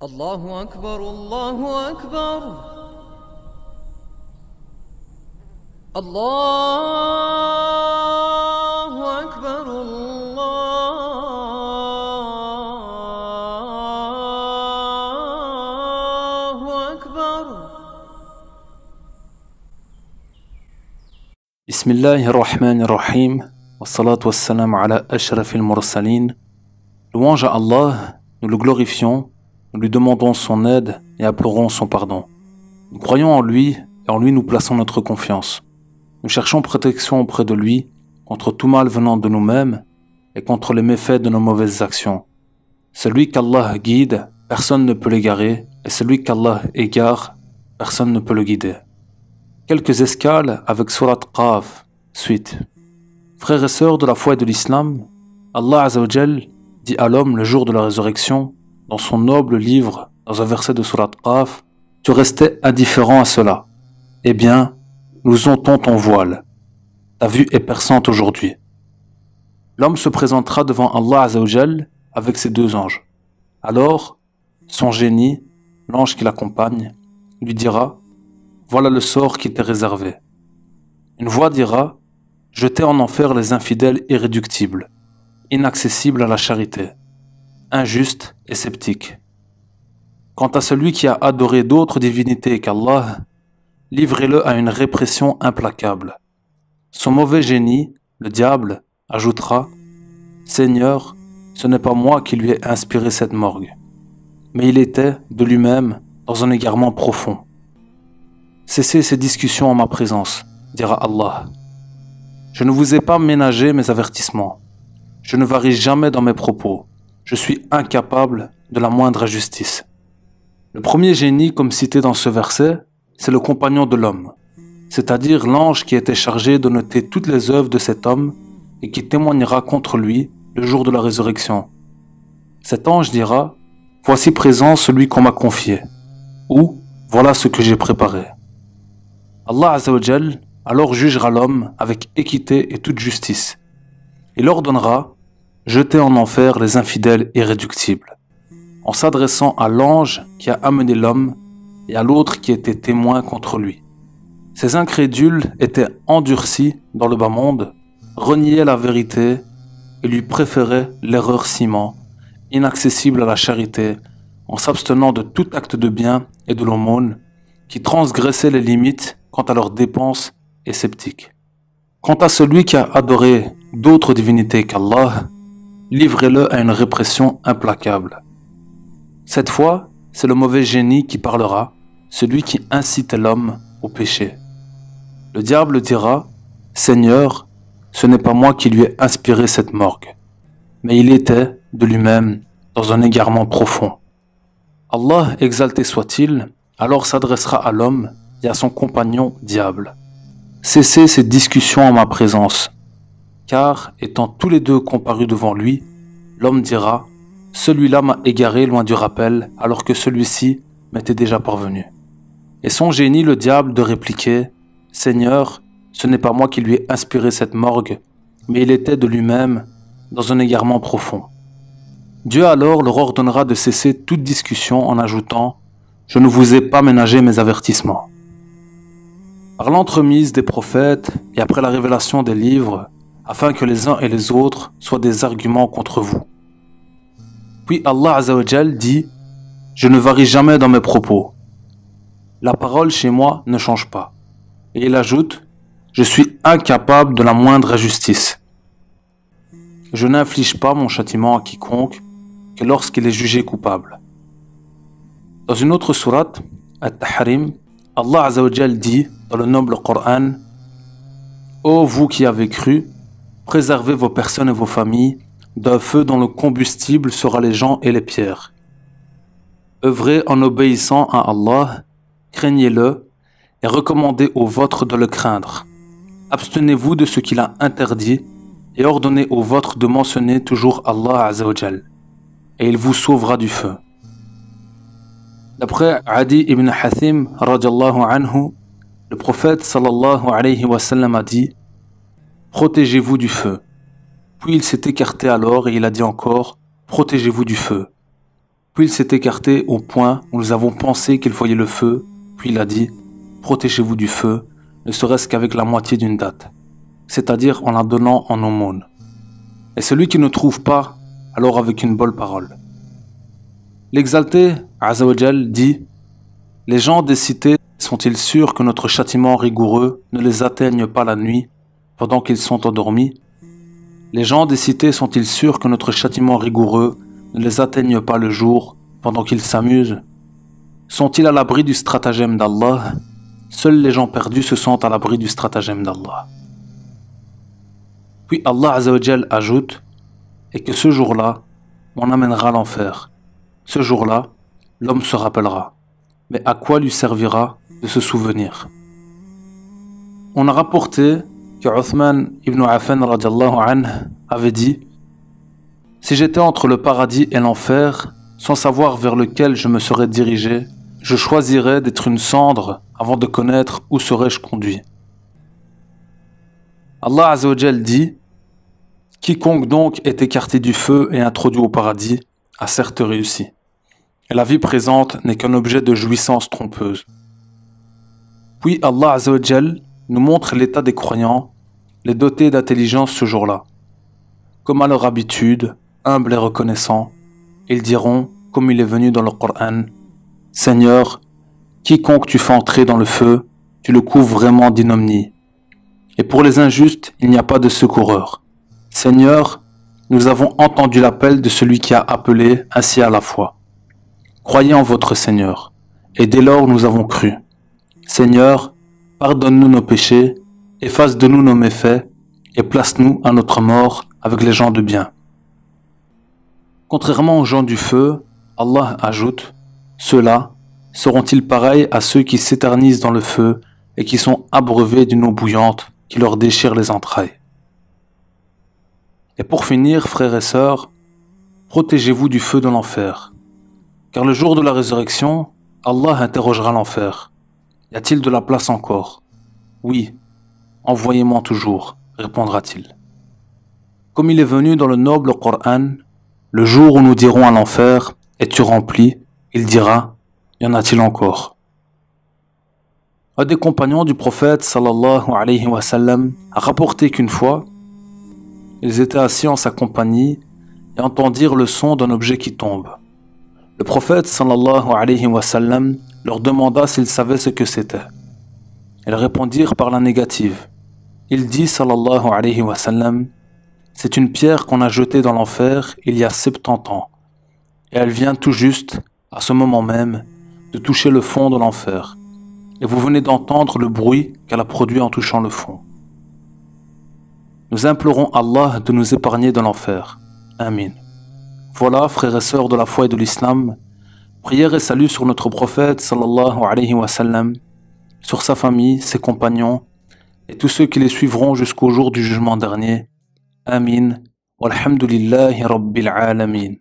الله أكبر الله أكبر الله أكبر الله أكبر. بسم الله الرحمن الرحيم والصلاة والسلام على أشرف المرسلين. Louange à Allah, nous le glorifions, nous lui demandons son aide et implorons son pardon. Nous croyons en lui et en lui nous plaçons notre confiance. Nous cherchons protection auprès de lui contre tout mal venant de nous-mêmes et contre les méfaits de nos mauvaises actions. Celui qu'Allah guide, personne ne peut l'égarer, et celui qu'Allah égare, personne ne peut le guider. Quelques escales avec Surat Qaf, suite. Frères et sœurs de la foi et de l'islam, Allah Azzawajal dit à l'homme le jour de la résurrection, dans son noble livre, dans un verset de Surat Qaf, « Tu restais indifférent à cela. Eh bien, nous ôtons ton voile. Ta vue est perçante aujourd'hui. » L'homme se présentera devant Allah Azzawajal avec ses deux anges. Alors, son génie, l'ange qui l'accompagne, lui dira « Voilà le sort qui t'est réservé. » Une voix dira « Jetez en enfer les infidèles irréductibles, inaccessibles à la charité, injustes et sceptiques. Quant à celui qui a adoré d'autres divinités qu'Allah, livrez-le à une répression implacable. Son mauvais génie, le diable, ajoutera « Seigneur, ce n'est pas moi qui lui ai inspiré cette morgue, mais il était, de lui-même, dans un égarement profond. » Cessez ces discussions en ma présence, dira Allah. Je ne vous ai pas ménagé mes avertissements. Je ne varie jamais dans mes propos. Je suis incapable de la moindre injustice. Le premier génie, comme cité dans ce verset, c'est le compagnon de l'homme, c'est-à-dire l'ange qui était chargé de noter toutes les œuvres de cet homme et qui témoignera contre lui le jour de la résurrection. Cet ange dira « Voici présent celui qu'on m'a confié » ou « Voilà ce que j'ai préparé ». Allah Azzawajal alors jugera l'homme avec équité et toute justice. Il ordonnera « Jetez en enfer les infidèles irréductibles » en s'adressant à l'ange qui a amené l'homme et à l'autre qui était témoin contre lui. Ces incrédules étaient endurcis dans le bas monde, reniaient la vérité et lui préféraient l'erreur ciment, inaccessible à la charité, en s'abstenant de tout acte de bien et de l'aumône, qui transgressaient les limites quant à leurs dépenses et sceptiques. Quant à celui qui a adoré d'autres divinités qu'Allah, livrez-le à une répression implacable. Cette fois, c'est le mauvais génie qui parlera, celui qui incite l'homme au péché. Le diable dira « Seigneur, ce n'est pas moi qui lui ai inspiré cette morgue, mais il était, de lui-même, dans un égarement profond. » Allah, exalté soit-il, alors s'adressera à l'homme et à son compagnon diable. Cessez ces discussions en ma présence, car, étant tous les deux comparus devant lui, l'homme dira « Celui-là m'a égaré loin du rappel, alors que celui-ci m'était déjà parvenu. » Et son génie, le diable, de répliquer « Seigneur, ce n'est pas moi qui lui ai inspiré cette morgue, mais il était de lui-même dans un égarement profond. » Dieu alors leur ordonnera de cesser toute discussion en ajoutant « Je ne vous ai pas ménagé mes avertissements. » Par l'entremise des prophètes et après la révélation des livres, afin que les uns et les autres soient des arguments contre vous. Puis Allah Azzawajal dit « Je ne varie jamais dans mes propos. La parole chez moi ne change pas. » Et il ajoute « Je suis incapable de la moindre injustice. Je n'inflige pas mon châtiment à quiconque que lorsqu'il est jugé coupable. » Dans une autre sourate, At-Tahrim, Allah Azzawajal dit dans le noble Coran « Ô vous qui avez cru, préservez vos personnes et vos familles d'un feu dont le combustible sera les gens et les pierres. Œuvrez en obéissant à Allah, craignez-le et recommandez aux vôtres de le craindre. Abstenez-vous de ce qu'il a interdit et ordonnez aux vôtres de mentionner toujours Allah Azzawajal, et il vous sauvera du feu. » D'après Adi ibn Hathim radiallahu anhu, le prophète sallallahu alayhi wa sallam a dit « Protégez-vous du feu. » Puis il s'est écarté alors et il a dit encore « Protégez-vous du feu. » Puis il s'est écarté au point où nous avons pensé qu'il voyait le feu, puis il a dit « Protégez-vous du feu, ne serait-ce qu'avec la moitié d'une date, c'est-à-dire en la donnant en aumône. Et celui qui ne trouve pas, alors avec une bonne parole. » L'exalté, Azza wa Jal, dit « Les gens des cités sont-ils sûrs que notre châtiment rigoureux ne les atteigne pas la nuit, pendant qu'ils sont endormis? Les gens des cités sont-ils sûrs que notre châtiment rigoureux ne les atteigne pas le jour, pendant qu'ils s'amusent? Sont-ils à l'abri du stratagème d'Allah? Seuls les gens perdus se sentent à l'abri du stratagème d'Allah. » Puis Allah Azza wa Jal ajoute « Et que ce jour-là, on amènera l'enfer. Ce jour-là, l'homme se rappellera. Mais à quoi lui servira de se souvenir ?» On a rapporté que Uthman ibn Affan radiallahu anhu avait dit « Si j'étais entre le paradis et l'enfer, sans savoir vers lequel je me serais dirigé, je choisirais d'être une cendre avant de connaître où serais-je conduit. » Allah Azza wa Jal dit « Quiconque donc est écarté du feu et introduit au paradis a certes réussi. Et la vie présente n'est qu'un objet de jouissance trompeuse. » Puis Allah Azza wa Jal nous montre l'état des croyants, les dotés d'intelligence ce jour-là. Comme à leur habitude, humbles et reconnaissants, ils diront, comme il est venu dans le Coran, « Seigneur, quiconque tu fais entrer dans le feu, tu le couvres vraiment d'ignominie. Et pour les injustes, il n'y a pas de secoureur. Seigneur, nous avons entendu l'appel de celui qui a appelé ainsi à la foi. Croyez en votre Seigneur, et dès lors nous avons cru. Seigneur, pardonne-nous nos péchés, efface de nous nos méfaits, et place-nous à notre mort avec les gens de bien. » Contrairement aux gens du feu, Allah ajoute « Ceux-là seront-ils pareils à ceux qui s'éternisent dans le feu et qui sont abreuvés d'une eau bouillante qui leur déchire les entrailles. » Et pour finir, frères et sœurs, protégez-vous du feu de l'enfer. Car le jour de la résurrection, Allah interrogera l'enfer. « Y a-t-il de la place encore ?» « Oui, envoyez-moi toujours, répondra-t-il. Comme il est venu dans le noble Coran, le jour où nous dirons à l'enfer, es-tu rempli? Il dira, y en a-t-il encore? Un des compagnons du prophète sallallahu alayhi wa sallam a rapporté qu'une fois, ils étaient assis en sa compagnie et entendirent le son d'un objet qui tombe. Le prophète sallallahu alayhi wa sallam leur demanda s'ils savaient ce que c'était. Ils répondirent par la négative. Il dit sallallahu alayhi wa sallam, c'est une pierre qu'on a jetée dans l'enfer il y a 70 ans, et elle vient tout juste, à ce moment même, de toucher le fond de l'enfer, et vous venez d'entendre le bruit qu'elle a produit en touchant le fond. Nous implorons Allah de nous épargner de l'enfer. Amin. Voilà, frères et sœurs de la foi et de l'islam, prière et salut sur notre prophète sallallahu alayhi wa sallam, sur sa famille, ses compagnons, et tous ceux qui les suivront jusqu'au jour du jugement dernier. Amin. Walhamdulillahi Rabbil Alamin.